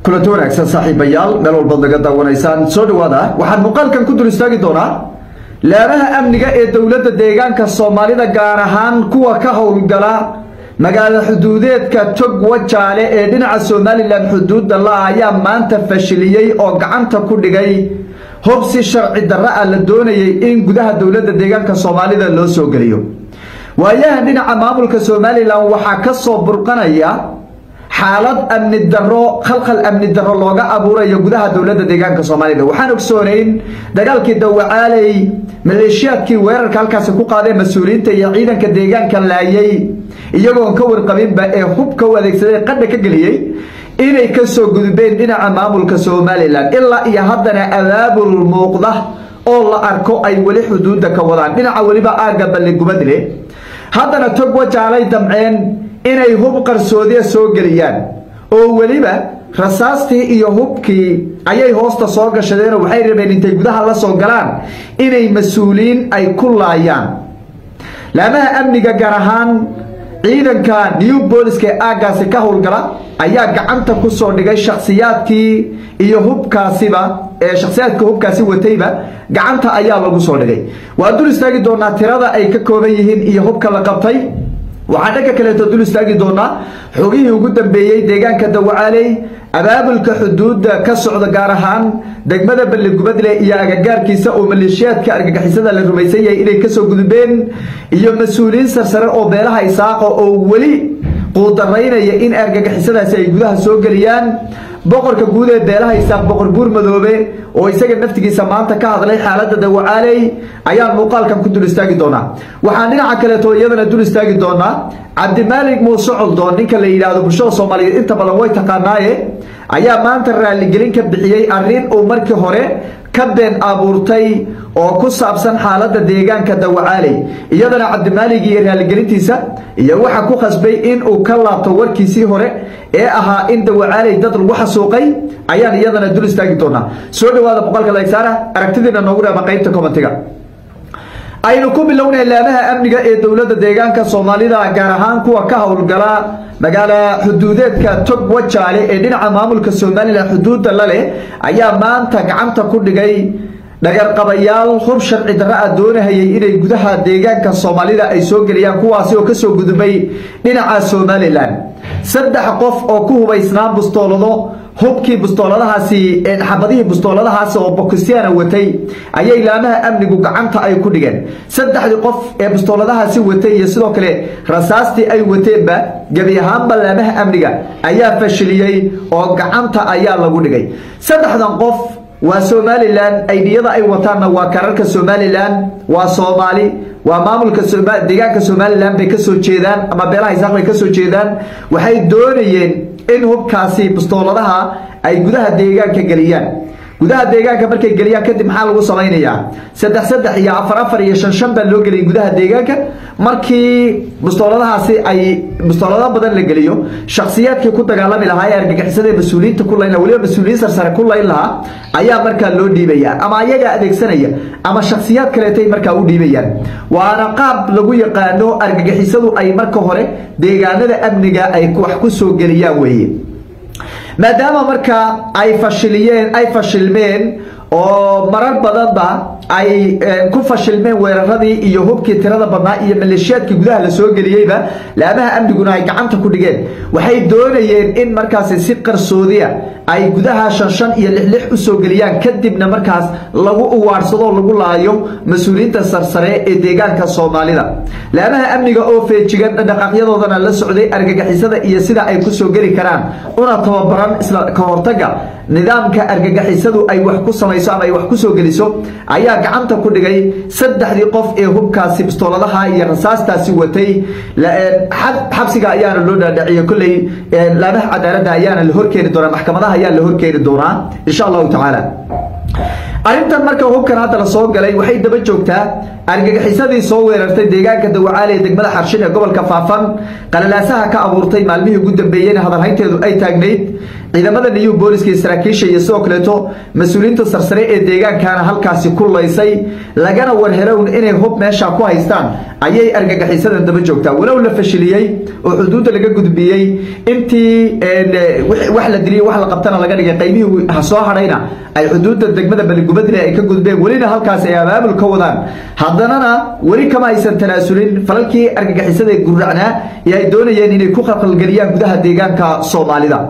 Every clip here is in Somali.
kulanti wanaagsan saaxiibayaal meel walba naga daawanaysaan soo dhawaada waxaan muuqaalkan ku dul istaagi doonaa laamaha amniga ee dawladda deegaanka Soomaalida gaar ahaan kuwa ka howlgala magaalada xuduudeedka Tog Wajaale ee dhinaca Soomaaliland xuduudda la ayaa maanta fashiliyay oo gacanta ku dhigay hubsi sharci darro ah la doonayay in gudaha dawladda deegaanka Soomaalida loo soo galiyo waayahan dhinaca maamulka Soomaaliland waxa ka soo burqanaya xaalad amni darro khalkhal amni darro looga abuurayo gudaha dawladda deegaanka Soomaalida waxaan ogsoonayn dagaalkii Dawacaaley maleeshiyaadkii weerarka halkaas ku qaaday mas'uuliyiinta iyo ciidanka deegaanka laayay iyagoo ka warqabinba ee hubka u adeegsaday qadda ka galiyay inay ka soo gudbeen dhinaca maamulka Soomaaliland ilaa iyo haddana abaabul muuqda oo la arko ay wali xuduudda ka wadaan dhinaca waliba aaga Balligubadle haddana Tog Wajaale damceen inay hub qarsoodiye soo galiyaan oo waliba rasaastii iyo hubkii ayay hoosta soo gashadeen oo waxay rabeen intay gudaha la soo galaan inay mas'uuliin ay ku laayaan laamaha amniga gaar ahaan ciidanka New Police aagaasi ka howlgala ayaa gacanta ku soo dhigay shakhsiyaadkii iyo hubkaasiba shakhsiyaadka hubkaasi watayba gacanta ayaa lagu soo dhigay waa dul istaagi doonaa tirada ay ka kooban yihiin iyo hubka la qabtay waxaan dhanka kale dul istaagi doonaa xogihii ugu dambeeyay deegaanka Dawacaaley abaabulka xuduudda ka socda gaar ahaan degmada Balligubadle iyo agagaarkiisa oo maleeshiyaadka argagixisada la rumaysan yahay inay ka soo gudbeen iyo mas'uuliyiin sarsare oo beelaha Isaaq oo wali quudaraynaya in argagixisadaasi ay gudaha soo galiyaan boqorka guud ee beelaha Isaaq boqor Buur Madoobe oo isaga naftigiisa maanta ka hadlay xaaladda Dawacaaley ayaan muuqaalkan ku dul istaagi doonaa waxaan dhinaca kale iyadana dul istaagi doonaa Cabdimaalik Muuse Coldoon ninka la yiraahdo bulshada Soomaaliyeed inta badan way taqaanaaye ayaa maanta raali gelin ka bixiyay arrin oo markii hore ka been abuurtay oo ku saabsan xaaladda deegaanka Dawacaaley iyadana Cabdimaalik iyo raali gelintiisa iyo waxa ku qasbay in uu ka laabto warkiisii hore ee ahaa in Dawacaaley dad lagu xasuuqay ayaan iyadana dul istaagi doonaa soo dhawaada boqolka like saara aragtidiina noogu reeba qaybta commentiga aynu ku bilownay laamaha amniga ee dawladda deegaanka Soomaalida gaar ahaan kuwa ka howlgala magaalada xuduudeedka Tog Wajaale ee dhinaca maamulka Soomaaliland xuduudda la leh ayaa maanta gacanta ku dhigay dhagar qabayaal hub sharci darro ah doonayay inay gudaha deegaanka Soomaalida ay soo galiyaan kuwaasi oo ka soo gudbay dhinaca Soomaaliland saddex qof oo ku hubaysnaa bustoolado hubkii bustooladahaasi xabadihii bustooladahaas oo bokisyana watay ayay laamaha amnigu gacanta ay ku dhigeen saddexdii qof ee bustooladahaasi watay iyo sidoo kale rasaastii ay wateenba gabi ahaanba laamaha amniga ayaa fashiliyay oo gacanta ayaa lagu dhigay saddexdan qof waa Soomaaliland aydiyada ay wataana waa kararka Soomaaliland waa Soomaali waa maamulka deegaanka Soomaaliland bay ka soo jeedaan ama beelaha Isaaq bay ka soo jeedaan waxay doonayeen in hubkaasi bustooladaha ay gudaha deegaanka galiyaan gudaha deegaanka markay galiyaan kadib maxaa lagu samaynayaa saddex iyo afar iyo shan baa loo galiyay gudaha deegaanka markii bustooladahaasi ay bustoolada badan la galiyo shakhsiyaadkii ku dagaalami lahaa ee argagixisada mas'uuliyiinta ku layn waliba mas'uuliyiin sarsare ku layn lahaa ayaa markaa loo dhiibaya ama ayaga adeegsanaya ama shakhsiyaad kale tay markaa u dhiibayaan waana qaab lagu yaqaano argagixisadu ay marka hore deegaanada amniga ay wax ku soo galiyaan weeye maadaama markaa ay fashilmeen oo marar badanba ay ku fashilmeen weeraradii iyo hubkii tirada badnaa iyo maleeshiyaadkii gudaha la soo galiyayba laamaha amniguna ay gacanta ku dhigeen waxay doonayeen in markaas si qarsoodiya ay gudaha shan iyo lix u soo galiyaan kadibna markaas lagu uwaarsado lagu laayo mas'uuliyiinta sarsare ee deegaanka Soomaalida laamaha amniga oo feejigan dhaqaaqyadoodana la socday argagixisada iyo sida ay ku soo gali karaan una tababaran isla ka hortaga nidaamka argagixisadu ay wax ku samayso ama ay wax ku soo galiso ayaa gacanta ku dhigay saddexdii qof ee hubkaasi bistooladaha iyo rasaastaasi watay xabsiga ayaana loo dhaadhiciyay kulay laamaha cadaaladda ayaana la horkeeni doonaa maxkamadaha ayaa la horkeeni doonaa insha Allah ta'ala arrintan marka hubkan hadda la soo galay waxay daba joogtaa argagixisadii soo weerartay deegaanka Dawacaaley degmada Xarshin ee gobolka Faafan qalalaasaha ka abuurtay maalmihii ugu dambeeyay hadal haynteedu ay taagnayd ciidamada new booliska saraakiisha iyo sidoo kaleeto mas'uuliyiinta sarsare ee deegaankaana halkaasi ku laysay lagana warhelown inay hub meesha ku haystaan ayay argagixisadan daba joogtaa walow la fashiliyay oo xuduudda laga gudbiyay intii wax la diliyay wax la qabtana laga dhigay qaybihii soo hadhayna ay xuduudda degmada Baligubadle ay ka gudbeen walina halkaas ay abaabul ka wadaan haddana wali kama aysan tanaasulin falalkii argagixisada guracnaa ay doonayeen inay ku qalqalgeliyaan gudaha deegaanka Soomaalida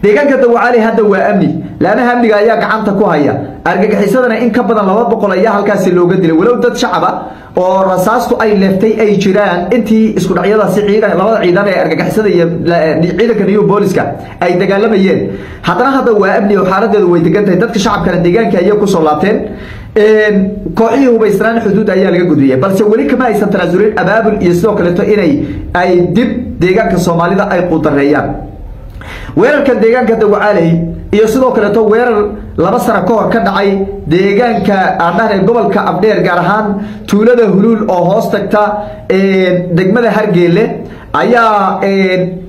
deegaanka Dawacali hadda waa amni laanaha amniga ayaa gacanta ku haya argagixisadana in ka badan 200 ayaa halkaas looga dilay walow dad shacaba oo rasaastu ay leeftay ay jiraan intii isku dhacyadaasi labada ciidan ee argagixisada iyo ciidanka new booliska ay dagaalamayeen haddana hadda waa amni oo xaaladeedu way degan tahay dadka shacabka deegaanka ayaa ku soo laabteen kooxihii hubaysnaan xuduud ayaa laga gudbiyay balse wali kama aysan tanaasulin abaabul iyo sidoo kale inay ay dib deegaanka Soomaalida ay qudareeyaan weerarkan deegaanka Dawacali iyo sidoo kale weerar 2 sano ka hor ka dhacay deegaanka aadhahay gobolka Abdheer gaar ahaan tuulada Hulul oo hoos tagta degmada Hargeyle ayaa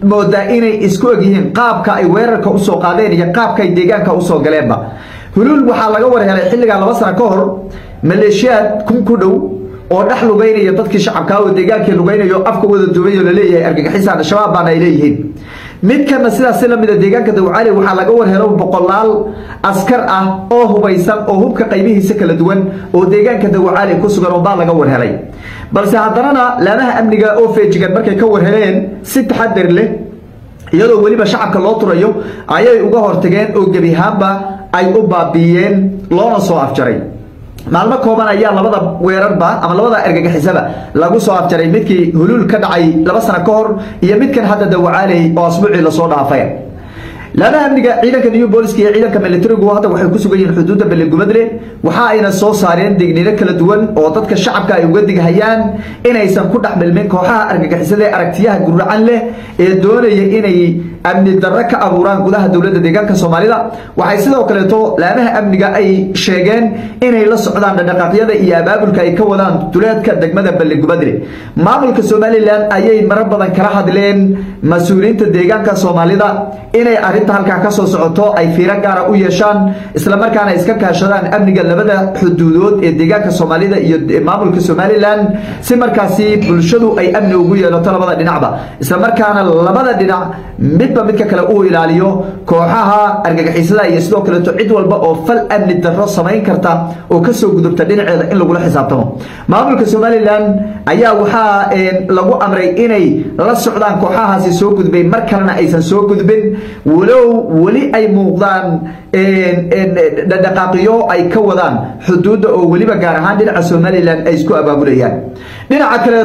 moodaa inay isku ogyihiin qaabka ay weerarka u soo qaadeen iyo qaabka ay deegaanka u soo galeenba Hulul waxa laga warhelay xilliga 2 sano ka hor maleeshiyad kun ku dhow oo dhax lugeynaya dadkii shacabka oo deegaanka lugeynayo afka wada duubayo la leeyahay argagixisada shabaab baan ay leeyihiin mid kana sidaas la mid deegaanka Dawacali waxa laga warhelo boqolaal askar ah oo hubaysan oo hubka qaybihiisa kala duwan oo deegaanka Dawacali ku sugan oo baa laga warhelay balse haddana laamaha amniga oo feejigan markay ka warheleen si taxadar leh iyadoo waliba shacabka loo turayo ayay uga hortageen oo gabi ahaanba ay u baabiyeen loona soo afjaray maalmo kooban ayaa labada weerarba ama labada argagixisaba lagu soo afjaray midkii Hulul ka dhacay 2 sano ka hor iyo midkan hadda Dawacali oo asbuuci la soo dhaafay laamaha amniga ciidanka new booliska iyo ciidanka militarigu hadda waxay ku sugan yihiin xuduudda Baligubadle waxa ayna soo saareen digniino kala duwan oo dadka shacabka ay uga digahayaan inaysan ku dhaxmilmin kooxaha argagixisada aragtiyaha guracan leh ee doonaya inay amni darro ka abuuraan gudaha dawladda deegaanka Soomaalida waxay sidoo kale laamaha amniga ay sheegeen inay la socdaan dhaqaaqyada iyo abaabulka ay ka wadaan duleedka degmada Baligubadle maamulka Somaliland ayay marar badan kala hadleen mas'uuliyiinta deegaanka Soomaalida inay arinta halka ka soo socoto ay fiiro gaar ah u yeeshaan isla markaana iska kaashadaan amniga labada xuduudood ee deegaanka Soomaalida iyo maamulka Somaliland si markaasi bulshadu ay amni ugu yeelato labada dhinacba isla markaana labada dhinac midba midka kale uu ilaaliyo kooxaha argagixisada iyo sidoo kale cid walba oo fal amni darro sameyn karta oo ka soo gudubta dhinaceeda in lagu la xisaabtamo maamulka Somaliland ayaa waxa lagu amray inay la socdaan kooxahaasi soo gudbay mar kalena aysan soo gudbin walow wali ay muuqdaan dhaqaaqiyo ay ka wadaan xuduudda oo waliba gaar ahaan dhinaca Somaliland ay isku abaabulayaan dhinaca kale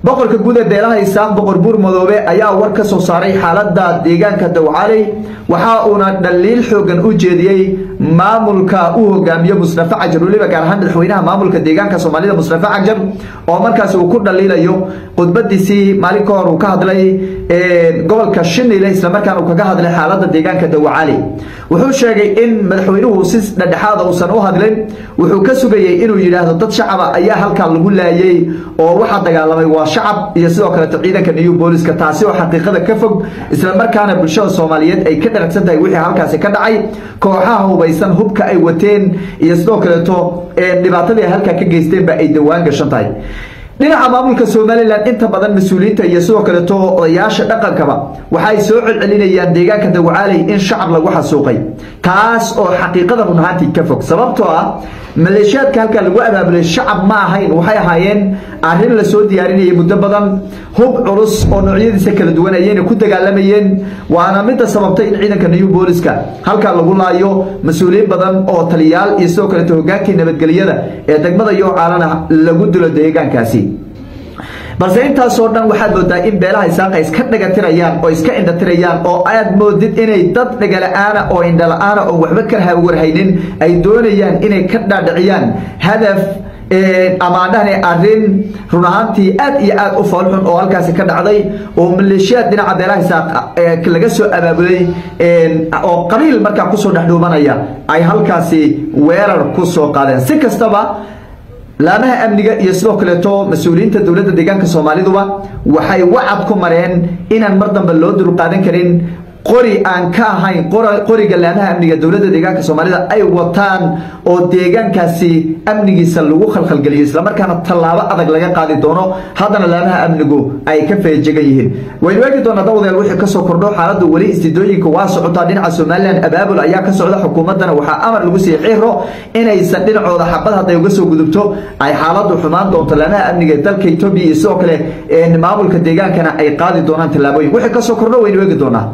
boqorka guud ee beelaha Isaaq boqor Buur Madoobe ayaa war ka soo saaray xaaladda deegaanka Dawacali waxa uuna dhaliil xoogan u jeediyay maamulka uu hogaamiyo Mustafa Cajar waliba gaar ahaan madaxweynaha maamulka deegaanka Soomaalida Mustafa Cajar oo markaas uu ku dhaliilayo qodbadiisii maalin ka hor uu ka hadlay gobolka Shinile isla markaana uu kaga hadlay xaaladda deegaanka Dawacali wuxuu sheegay in madaxweynuhu si dhexdhexaad ah uusan u hadlin wuxuu ka sugayay inuu yiraahdo dad shacab ah ayaa halka lagu laayay oo waxa dagaalamay waa shacab iyo sidoo kale ciidanka new booliska taasi oo xaqiiqada ka fog isla markaana bulshada Soomaaliyeed ay ka dharagsantahay wixii halkaas ka dhacay kooxaha hubaysan hubka ay wateen iyo sidoo kale dhibaatadii halka ka geysteen ba ay dawaan gashan tahay dhinaca maamulka Somaliland inta badan mas'uuliyiinta iyo sidoo kale odayaasha dhaqankaba waxay soo celcelinayaan deegaanka Dawacali in shacab lagu xasuuqay taas oo xaqiiqada runtii ka fog sababtoo ah maleeshiyadka halka lagu abaabulay shacab ma ahayn waxay ahaayeen arrin la soo diyaarinayay muddo badan hub culus oo noocyadiisa kala duwan ayay ku dagaalamayeen waana mid sababtay in ciidanka new booliska halka lagu laayo mas'uuliyiin badan oo taliyaal iyo sidoo kale hogaankii nabadgelyada ee degmada iyo caalana lagu dilo deegaankaasi balse intaas oo dhan waxaad moodaa in beelaha Isaaq ay iska dhagatirayaan oo iska indhatirayaan oo aad moodid inay dad dhagalaana oo indhalaana oo waxba ka warhaynin ay doonayaan inay ka dhaadhiciyaan hadaf amaadane arrin run ahaantii aad iyo aad u foolxun oo halkaas ka dhacday oo maleeshiyad dhinaca beelaha Isaaq laga soo abaabulay oo qabiil markaa ku soo dhaxdhoobanaya ay halkaasi weerar ku soo qaadeen si kastaba laamaha amniga iyo sidoo kale mas'uuliyiinta dawladda deegaanka Soomaaliduba waxay wacad ku mareen inaan mar dambe loo dul qaadan karin qori aan ka ahayn qoriga laamaha amniga dowladda deegaanka Soomaalida ay wataan oo deegaankaasi amnigiisa lagu khalkhalgaliyo isla markaana tallaabo adag laga qaadi doono haddana laamaha amnigu ay ka feejigan yihiin waynu eegi doonaa dawladda wixii ka soo kordho xaaladdu wali istidooyinka waa socota dhinaca Soomaaliland abaabul ayaa ka socda xukuumadana waxa amar lagu siiyay xiro inaysan dhinacooda xabad haday uga soo gudubto ay xaaladdu xumaan doonto laamaha amniga dalka Itoobiya iyo sidoo kale maamulka deegaankana ay qaadi doonaan tallaabooyin wixii ka soo kordho waynu eegi doonaa